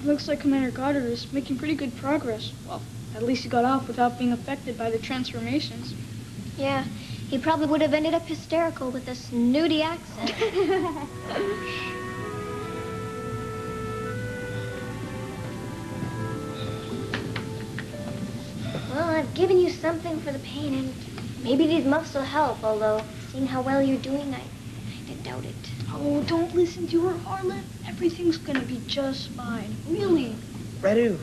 Looks like Commander Goddard is making pretty good progress. Well, at least he got off without being affected by the transformations. Yeah, he probably would have ended up hysterical with a snooty accent. Well, I've given you something for the pain, and maybe these muffs will help, although, seeing how well you're doing, I kind of doubt it. Oh, don't listen to her, Harlan. Everything's gonna be just fine. Really. Radu,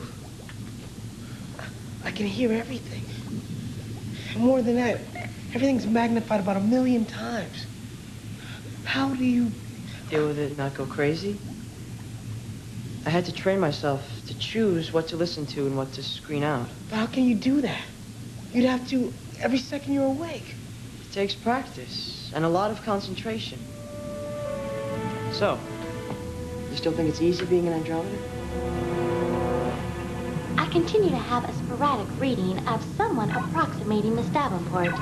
I can hear everything. And more than that, everything's magnified about 1,000,000 times. How do you... Deal with it and not go crazy? I had to train myself to choose what to listen to and what to screen out. But how can you do that? You'd have to every second you're awake. It takes practice and a lot of concentration. So, you still think it's easy being an Andromeda? I continue to have a sporadic reading of someone approximating Miss Davenport,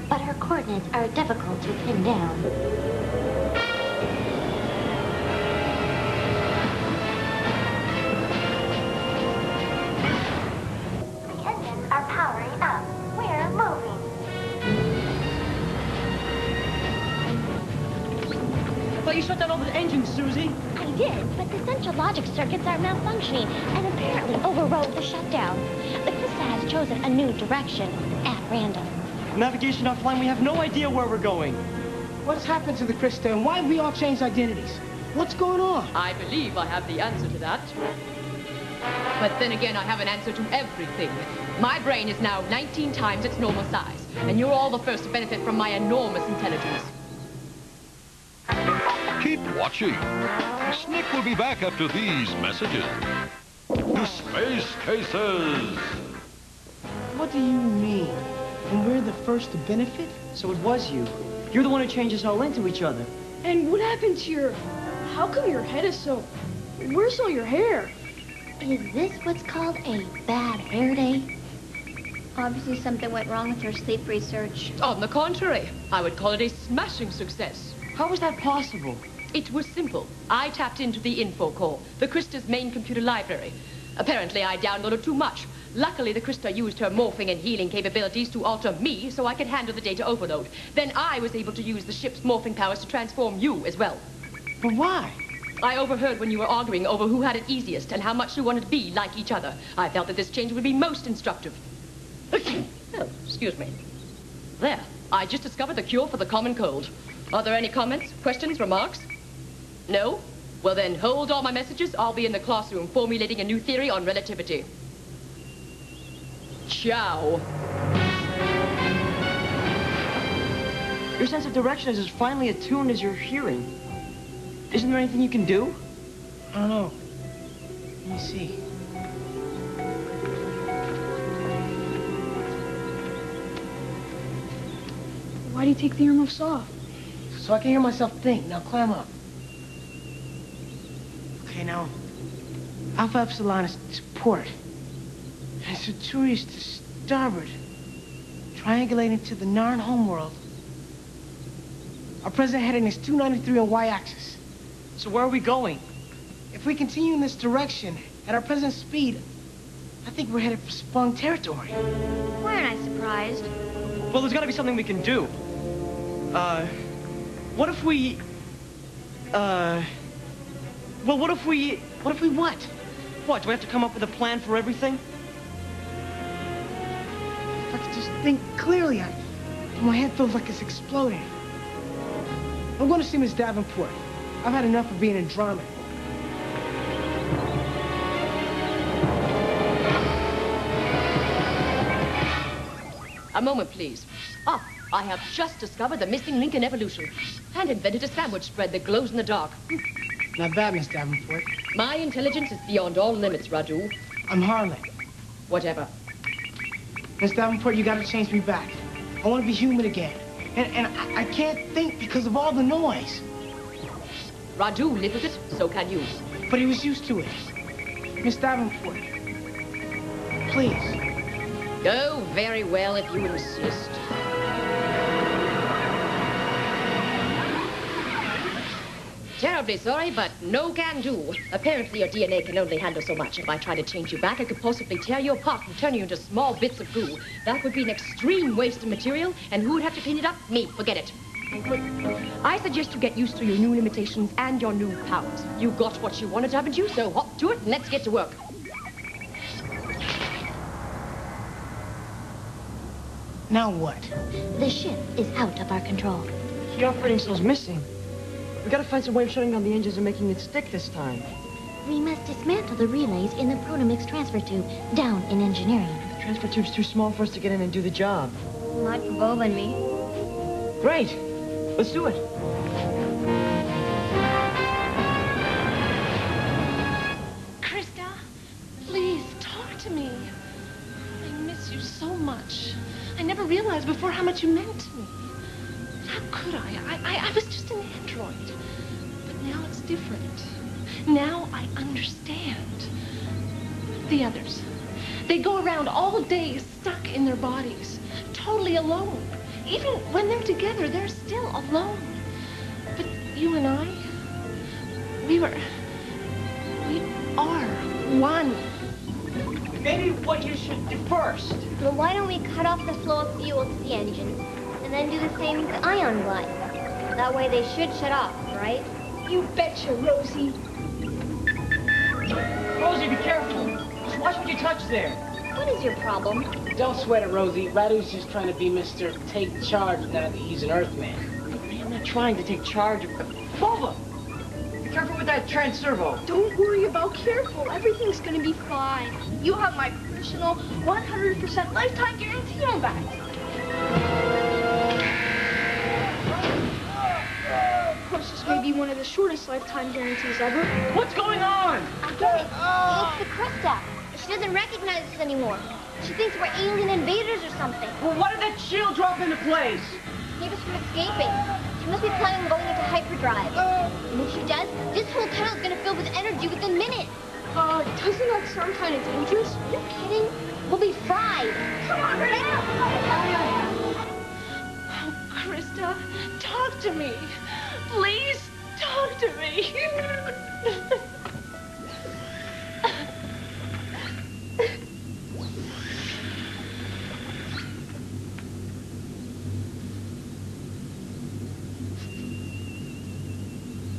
but her coordinates are difficult to pin down. The engines are powering up. We're moving. I thought you shut down all the engines, Susie. I did, but the central logic circuits are malfunctioning and apparently overrode the shutdown. The Krista has chosen a new direction at random. Navigation offline, we have no idea where we're going. What's happened to the Krista, and why have we all changed identities? What's going on? I believe I have the answer to that. But then again, I have an answer to everything. My brain is now 19 times its normal size, and you're all the first to benefit from my enormous intelligence. Keep watching. Snick will be back after these messages. Space Cases. What do you mean? And we're the first to benefit? So it was you. You're the one who changed us all into each other. And what happened to your... How come your head is so... Where's all your hair? Is this what's called a bad hair day? Obviously something went wrong with her sleep research. On the contrary, I would call it a smashing success. How was that possible? It was simple. I tapped into the info core, the Krista's main computer library. Apparently, I downloaded too much. Luckily, the Krista used her morphing and healing capabilities to alter me so I could handle the data overload. Then I was able to use the ship's morphing powers to transform you as well. But why? I overheard when you were arguing over who had it easiest and how much you wanted to be like each other. I felt that this change would be most instructive. Oh, excuse me. There, I just discovered the cure for the common cold. Are there any comments, questions, remarks? No? Well then, hold all my messages. I'll be in the classroom formulating a new theory on relativity. Ciao. Your sense of direction is as finely attuned as your hearing. Isn't there anything you can do? I don't know. Let me see. Why do you take the earmuffs off? So I can hear myself think. Now climb up. Okay, now, Alpha Epsilon is to port, and Centauri is to starboard, triangulating to the Narn homeworld. Our present heading is 293 on y-axis. So where are we going? If we continue in this direction, at our present speed, I think we're headed for sprung territory. Why aren't I surprised? Well, there's gotta be something we can do. What if we... Well, what if we what? What, do we have to come up with a plan for everything? If I could just think clearly, my head feels like it's exploding. I'm going to see Miss Davenport. I've had enough of being Andromeda. A moment, please. Ah, I have just discovered the missing link in evolution and invented a sandwich spread that glows in the dark. Not bad, Miss Davenport. My intelligence is beyond all limits, Radu. I'm Harlan. Whatever. Miss Davenport, you gotta change me back. I want to be human again. And I can't think because of all the noise. Radu lived with it, so can you. But he was used to it. Miss Davenport, please. Oh, very well, if you insist. terribly sorry, but no can do. Apparently, your DNA can only handle so much. If I try to change you back, I could possibly tear you apart and turn you into small bits of goo. That would be an extreme waste of material, and who would have to clean it up? Me. Forget it. I suggest you get used to your new limitations and your new powers. You got what you wanted, haven't you? So hop to it and let's get to work. Now what? The ship is out of our control. The operating cell's missing. We gotta find some way of shutting down the engines and making it stick this time. We must dismantle the relays in the protomix transfer tube down in engineering. The transfer tube's too small for us to get in and do the job. Not for Boba and me. Great. Let's do it. Krista, please talk to me. I miss you so much. I never realized before how much you meant to me. How could I? I was just an android. But now it's different. Now I understand. The others. They go around all day stuck in their bodies, totally alone. Even when they're together, they're still alone. But you and I, we are one. Maybe what you should do first. Well, why don't we cut off the flow of fuel to the engines and then do the same to ion glide? That way they should shut off, right? You betcha, Rosie. Rosie, be careful. Just watch what you touch there. What is your problem? Don't sweat it, Rosie. Radu's just trying to be Mr. Take Charge now that he's an Earthman. I'm not trying to take charge of... Boba! Be careful with that trans servo. Don't worry about careful. Everything's gonna be fine. You have my personal 100% lifetime guarantee on that. Of course, this may be one of the shortest lifetime guarantees ever. What's going on? It's the Krista. She doesn't recognize us anymore. She thinks we're alien invaders or something. Well, why did that shield drop into place? Keep us from escaping. She must be planning on going into hyperdrive. And if she does, this whole tunnel's gonna fill with energy within minutes. Doesn't that sound kind of dangerous? Are you kidding? We'll be fried. Come on, Oh, Krista, talk to me. Please, talk to me.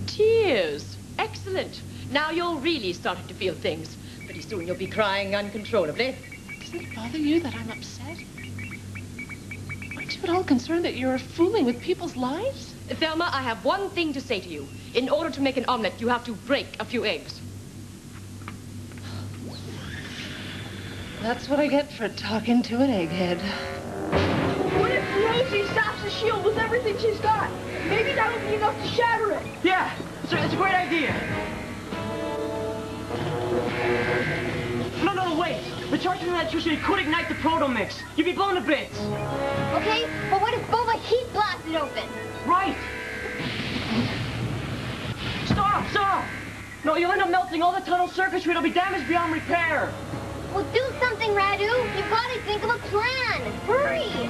Cheers. Excellent. Now you're really starting to feel things. Pretty soon you'll be crying uncontrollably. Doesn't it bother you that I'm upset? Aren't you at all concerned that you're fooling with people's lives? Thelma, I have one thing to say to you. In order to make an omelet, you have to break a few eggs. That's what I get for talking to an egghead. What if Rosie stops the shield with everything she's got? Maybe that'll be enough to shatter it. Yeah, it's a great idea. No, wait. The charge from electricity could ignite the proto-mix. You'd be blown to bits. Okay, but what if Boba heat blasts it open? Right. Stop! No, you'll end up melting all the tunnel circuitry. It'll be damaged beyond repair. Well, do something, Radu. You've got to think of a plan. Hurry!